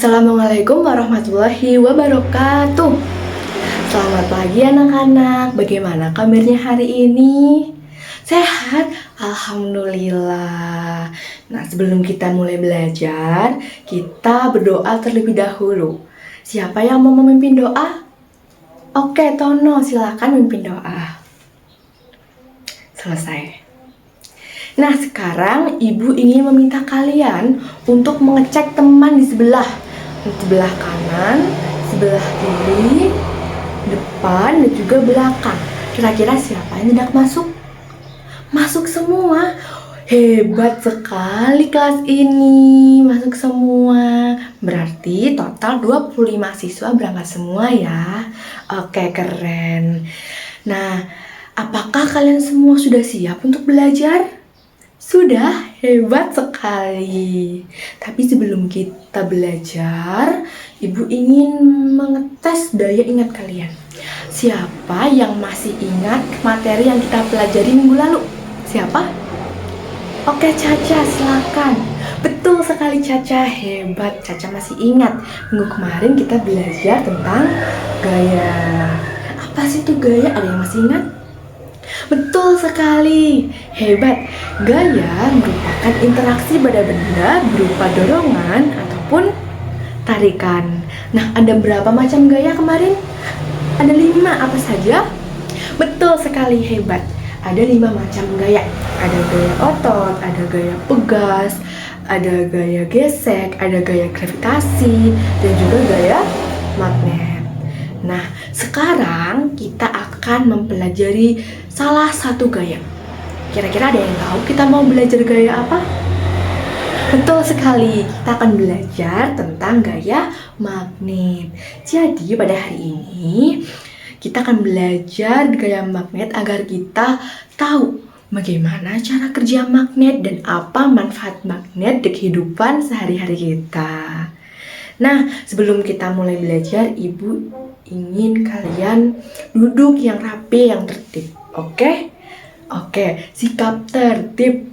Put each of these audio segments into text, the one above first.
Assalamualaikum warahmatullahi wabarakatuh. Selamat pagi anak-anak. Bagaimana kabarnya hari ini? Sehat? Alhamdulillah. Nah, sebelum kita mulai belajar, kita berdoa terlebih dahulu. Siapa yang mau memimpin doa? Oke, Tono, silakan memimpin doa. Selesai. Nah, sekarang ibu ingin meminta kalian untuk mengecek teman di sebelah kanan, sebelah kiri, depan, dan juga belakang. Kira-kira siapa yang tidak masuk? Masuk semua. Hebat sekali kelas ini, masuk semua. Berarti total 25 siswa berangkat semua ya. Oke, keren. Nah, apakah kalian semua sudah siap untuk belajar? Sudah, hebat sekali. Tapi sebelum kita belajar, Ibu ingin mengetes daya ingat kalian. Siapa yang masih ingat materi yang kita pelajari minggu lalu? Siapa? Oke, Caca, silakan. Betul sekali, Caca, hebat. Caca masih ingat. Minggu kemarin kita belajar tentang gaya. Apa sih itu gaya? Ada yang masih ingat? Betul sekali, hebat. Gaya merupakan interaksi pada benda berupa dorongan ataupun tarikan. Nah, ada berapa macam gaya kemarin? Ada 5, apa saja? Betul sekali, hebat. Ada 5 macam gaya. Ada gaya otot, ada gaya pegas, ada gaya gesek, ada gaya gravitasi, dan juga gaya magnet. Nah, sekarang kita akan mempelajari salah satu gaya. Kira-kira ada yang tahu kita mau belajar gaya apa? Betul sekali, kita akan belajar tentang gaya magnet. Jadi pada hari ini kita akan belajar gaya magnet agar kita tahu bagaimana cara kerja magnet dan apa manfaat magnet di kehidupan sehari-hari kita. Nah, sebelum kita mulai belajar, Ibu ingin kalian duduk yang rapi, yang tertib. Oke? Oke, sikap tertib.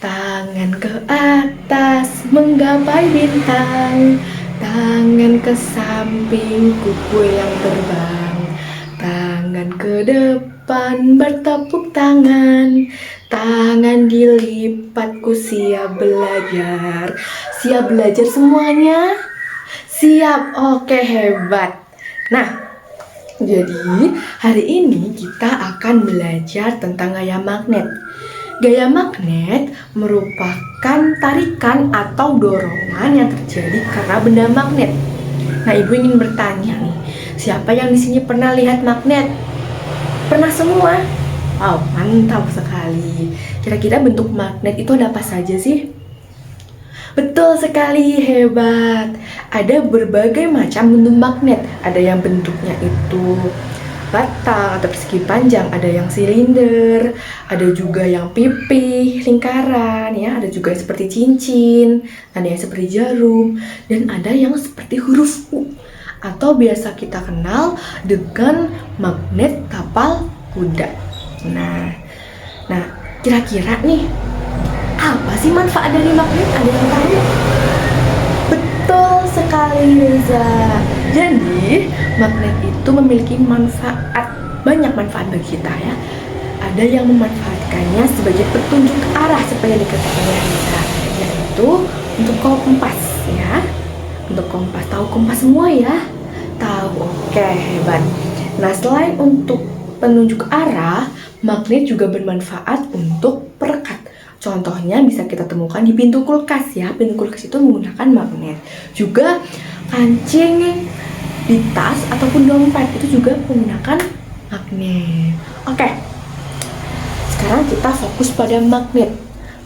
Tangan ke atas menggapai bintang, tangan ke samping kuku yang terbang, tangan ke depan bertepuk tangan, tangan dilipat, ku siap belajar. Siap belajar semuanya? Siap, oke, hebat. Nah, jadi hari ini kita akan belajar tentang gaya magnet. Gaya magnet merupakan tarikan atau dorongan yang terjadi karena benda magnet. Nah, Ibu ingin bertanya nih, siapa yang di sini pernah lihat magnet? Pernah semua? Wow, mantap sekali. Kira-kira bentuk magnet itu ada apa saja sih? Betul sekali, hebat. Ada berbagai macam bentuk magnet. Ada yang bentuknya itu batang atau persegi panjang, ada yang silinder, ada juga yang pipih, lingkaran, ya, ada juga yang seperti cincin, ada yang seperti jarum, dan ada yang seperti huruf U atau biasa kita kenal dengan magnet kapal kuda. Nah, kira-kira nih, apa sih manfaat dari magnet? Ada yang tahu? Betul sekali, Reza. Jadi, magnet itu memiliki banyak manfaat bagi kita ya. Ada yang memanfaatkannya sebagai petunjuk arah seperti dikatakan Reza, yaitu untuk kompas ya. Untuk kompas, tahu kompas semua ya? Tahu, oke, hebat. Nah, selain untuk penunjuk arah, magnet juga bermanfaat untuk perekat. Contohnya bisa kita temukan di pintu kulkas ya. Pintu kulkas itu menggunakan magnet. Juga kancing di tas ataupun dompet itu juga menggunakan magnet. Oke. Sekarang kita fokus pada magnet.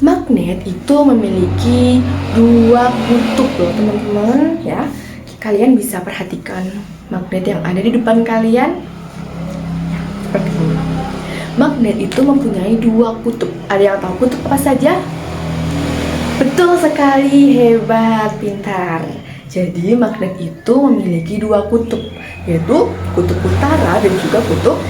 Magnet itu memiliki 2 kutub loh, teman-teman ya. Kalian bisa perhatikan magnet yang ada di depan kalian. Ya, seperti ini. Magnet itu mempunyai 2 kutub. Ada yang tahu kutub apa saja? Betul sekali, hebat, pintar. Jadi magnet itu memiliki 2 kutub, yaitu kutub utara dan juga kutub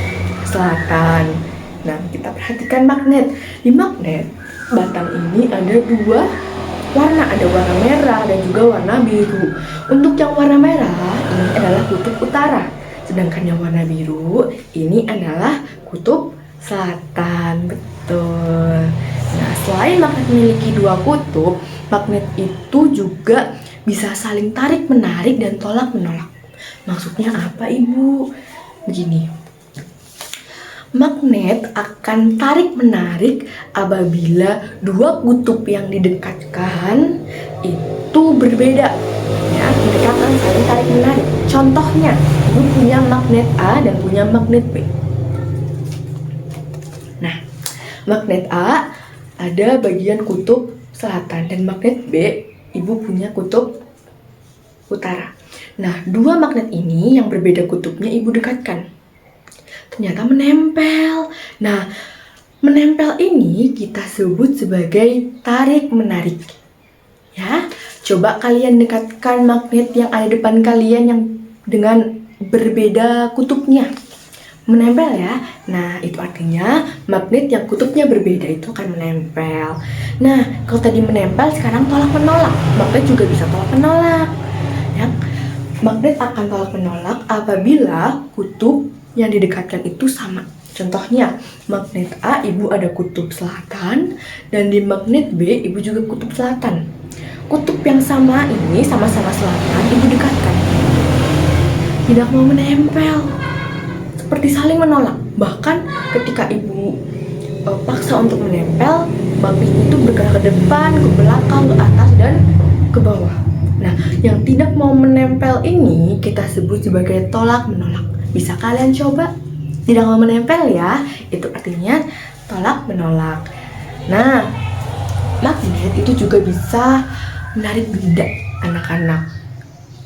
selatan. Nah, kita perhatikan magnet. Di magnet, batang ini ada 2 warna, ada warna merah dan juga warna biru. Untuk yang warna merah ini adalah kutub utara, sedangkan yang warna biru ini adalah kutub selatan. Betul. Nah, selain magnet memiliki dua kutub, magnet itu juga bisa saling tarik menarik dan tolak menolak. Maksudnya apa, Ibu? Begini, magnet akan tarik menarik apabila dua kutub yang didekatkan itu berbeda, ya, mereka akan saling tarik menarik. Contohnya, Ibu punya magnet A dan punya magnet B. Nah, magnet A ada bagian kutub selatan dan magnet B Ibu punya kutub utara. Nah, dua magnet ini yang berbeda kutubnya Ibu dekatkan. Ternyata menempel. Nah, menempel ini kita sebut sebagai tarik-menarik. Ya, coba kalian dekatkan magnet yang ada depan kalian yang dengan berbeda kutubnya. Menempel ya. Nah, itu artinya magnet yang kutubnya berbeda itu akan menempel. Nah, kalau tadi menempel, sekarang tolak-menolak. Magnet juga bisa tolak-menolak. Ya, magnet akan tolak-menolak apabila kutub yang didekatkan itu sama. Contohnya, magnet A Ibu ada kutub selatan, dan di magnet B Ibu juga kutub selatan. Kutub yang sama ini sama-sama selatan Ibu dekatkan. Tidak mau menempel, seperti saling menolak. Bahkan ketika Ibu paksa untuk menempel, magnet itu bergerak ke depan, ke belakang, ke atas, dan ke bawah. Nah, yang tidak mau menempel ini kita sebut sebagai tolak-menolak. Bisa kalian coba? Tidak mau menempel ya, itu artinya tolak-menolak. Nah, magnet itu juga bisa menarik benda, anak-anak.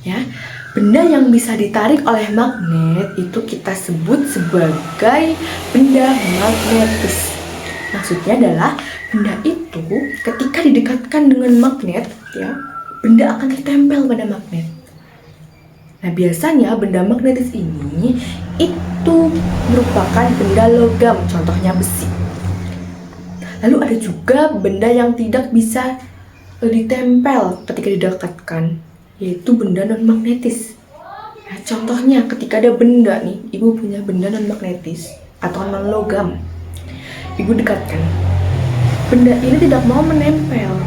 Ya, benda yang bisa ditarik oleh magnet itu kita sebut sebagai benda magnetis. Maksudnya adalah benda itu ketika didekatkan dengan magnet, ya, benda akan ditempel pada magnet. Nah, biasanya benda magnetis ini itu merupakan benda logam, contohnya besi. Lalu ada juga benda yang tidak bisa ditempel ketika didekatkan, yaitu benda non-magnetis. Nah, contohnya ketika ada benda nih, Ibu punya benda non-magnetis atau non-logam, Ibu dekatkan. Benda ini tidak mau menempel.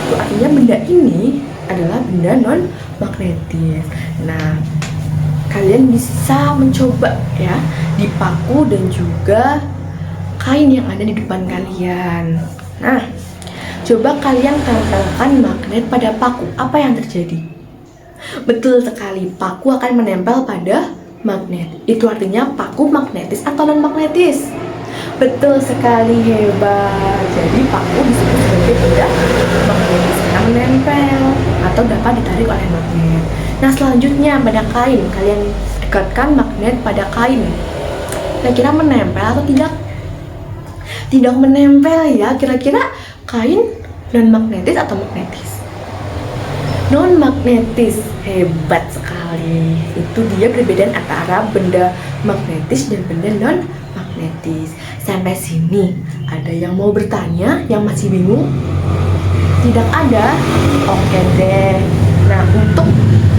Itu artinya benda ini adalah benda non-magnetis. Nah, kalian bisa mencoba ya di paku dan juga kain yang ada di depan kalian. Nah, coba kalian tempelkan magnet pada paku. Apa yang terjadi? Betul sekali, paku akan menempel pada magnet. Itu artinya paku magnetis atau non-magnetis. Betul sekali, hebat. Jadi paku disebut sebagai benda magnetis karena menempel atau dapat ditarik oleh magnet. Nah, selanjutnya pada kain, kalian dekatkan magnet pada kain. Kira-kira menempel atau tidak? Tidak menempel ya. Kira-kira kain non-magnetis atau magnetis? Non-magnetis. Hebat sekali. Itu dia perbedaan antara benda magnetis dan benda non-magnetis. Sampai sini ada yang mau bertanya, yang masih bingung? Tidak ada? Oke deh. Nah, untuk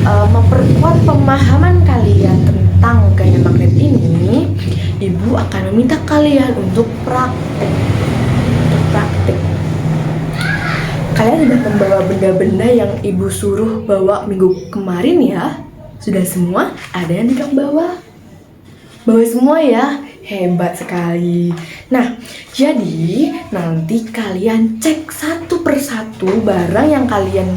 memperkuat pemahaman kalian tentang gaya magnet ini, Ibu akan meminta kalian untuk praktek. Kalian sudah membawa benda-benda yang Ibu suruh bawa minggu kemarin ya? Sudah semua? Ada yang tidak bawa? Bawa semua ya? Hebat sekali. Nah, jadi nanti kalian cek satu persatu barang yang kalian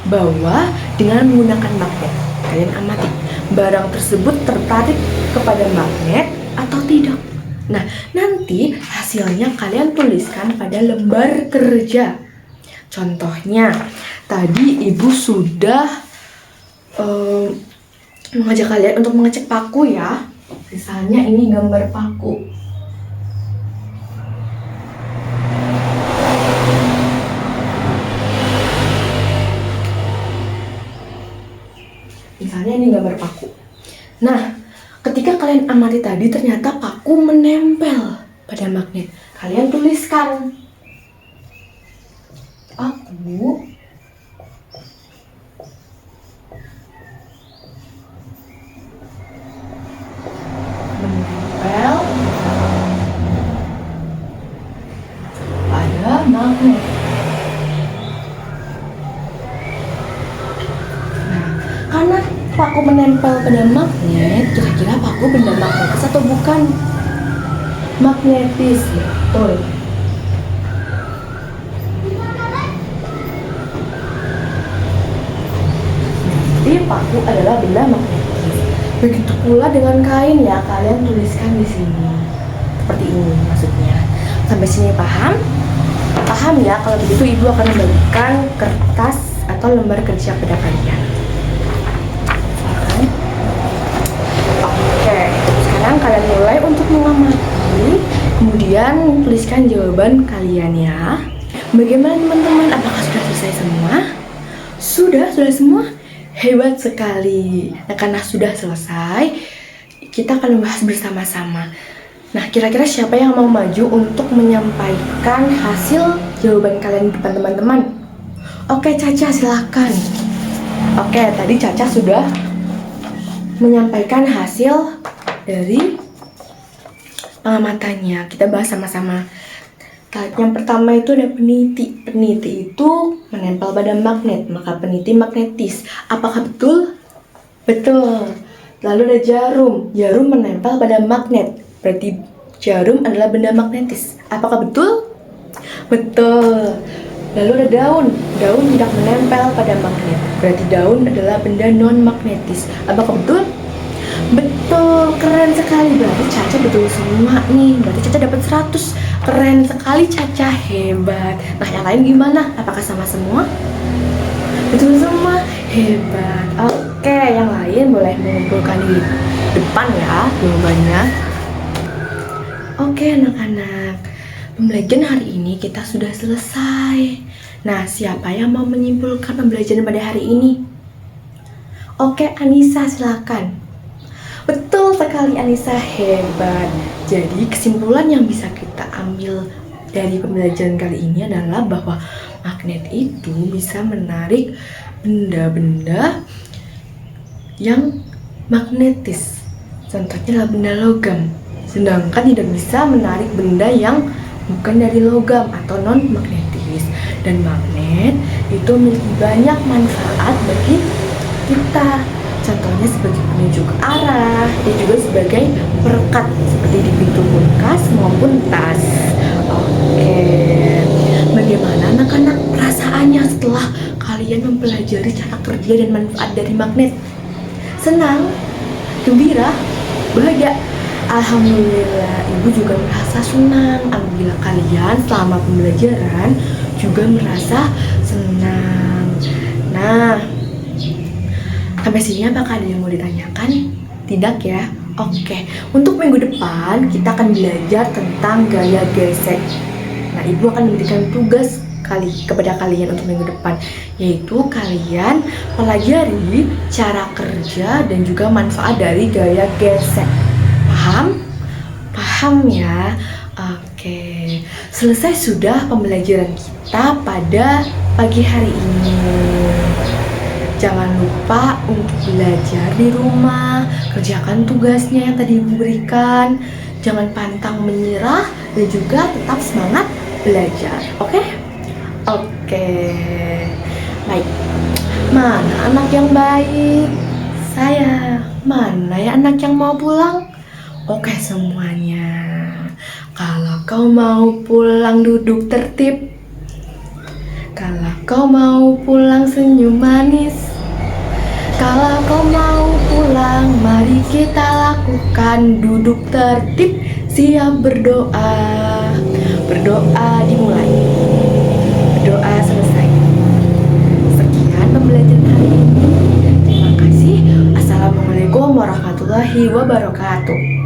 bawa dengan menggunakan magnet. Kalian amati, barang tersebut tertarik kepada magnet atau tidak. Nah, nanti hasilnya kalian tuliskan pada lembar kerja. Contohnya, tadi Ibu sudah mengajak kalian untuk mengecek paku ya. Misalnya ini gambar paku. Misalnya ini gambar paku. Nah, ketika kalian amati tadi ternyata paku menempel pada magnet. Kalian tuliskan. Ibu menempel pada magnet. Nah, karena paku menempel pada magnet, kira-kira paku benda magnetis atau bukan? Magnetis, betul. Jadi paku adalah benda magnetis. Begitu pula dengan kain ya, kalian tuliskan di sini. Seperti ini maksudnya. Sampai sini paham? Paham ya? Kalau begitu ibu akan membagikan kertas atau lembar kerja pada kalian. Oke, sekarang kalian mulai untuk mengamati, kemudian tuliskan jawaban kalian ya. Bagaimana teman-teman? Apakah sudah selesai semua? Sudah semua? Hebat sekali. Nah, karena sudah selesai, kita akan membahas bersama-sama. Nah, kira-kira siapa yang mau maju untuk menyampaikan hasil jawaban kalian di depan teman-teman? Oke, Caca silakan. Oke, tadi Caca sudah menyampaikan hasil dari pengamatannya. Kita bahas sama-sama. Yang pertama itu ada peniti. Peniti itu menempel pada magnet, maka peniti magnetis. Apakah betul? Betul. Lalu ada jarum. Jarum menempel pada magnet, berarti jarum adalah benda magnetis. Apakah betul? Betul. Lalu ada daun. Daun tidak menempel pada magnet, berarti daun adalah benda non-magnetis. Apakah betul? Betul, keren sekali. Berarti Caca betul semua nih. Berarti Caca dapat 100. Keren sekali Caca, hebat. Nah, yang lain gimana? Apakah sama semua? Betul semua, hebat. Oke, yang lain boleh mengumpulkan di depan ya jawabannya. Oke anak-anak, pembelajaran hari ini kita sudah selesai. Nah, siapa yang mau menyimpulkan pembelajaran pada hari ini? Oke, Anissa silakan. Betul sekali Anissa, hebat. Jadi kesimpulan yang bisa kita ambil dari pembelajaran kali ini adalah bahwa magnet itu bisa menarik benda-benda yang magnetis. Contohnya adalah benda logam. Sedangkan tidak bisa menarik benda yang bukan dari logam atau non-magnetis. Dan magnet itu memiliki banyak manfaat bagi kita. Contohnya sebagai penunjuk arah dan juga sebagai perekat seperti di pintu kulkas maupun tas. Oke, bagaimana anak-anak perasaannya setelah kalian mempelajari cara kerja dan manfaat dari magnet? Senang? Gembira? Bahagia? Alhamdulillah, ibu juga merasa senang. Alhamdulillah kalian selama pembelajaran juga merasa senang. Nah, sampai sini apakah ada yang mau ditanyakan? Tidak ya? Oke, untuk minggu depan kita akan belajar tentang gaya gesek. Nah, ibu akan memberikan tugas kepada kalian untuk minggu depan, yaitu kalian pelajari cara kerja dan juga manfaat dari gaya gesek. Paham? Paham ya? Oke, selesai sudah pembelajaran kita pada pagi hari ini. Jangan lupa untuk belajar di rumah, kerjakan tugasnya yang tadi diberikan. Jangan pantang menyerah dan juga tetap semangat belajar. Oke? Oke. Baik. Mana anak yang baik? Saya. Mana ya anak yang mau pulang? Oke semuanya. Kalau kau mau pulang duduk tertib. Kalau kau mau pulang senyum manis. Kalau kau mau pulang, mari kita lakukan duduk tertib, siap berdoa. Berdoa dimulai. Berdoa selesai. Sekian pembelajaran hari ini. Terima kasih. Assalamualaikum warahmatullahi wabarakatuh.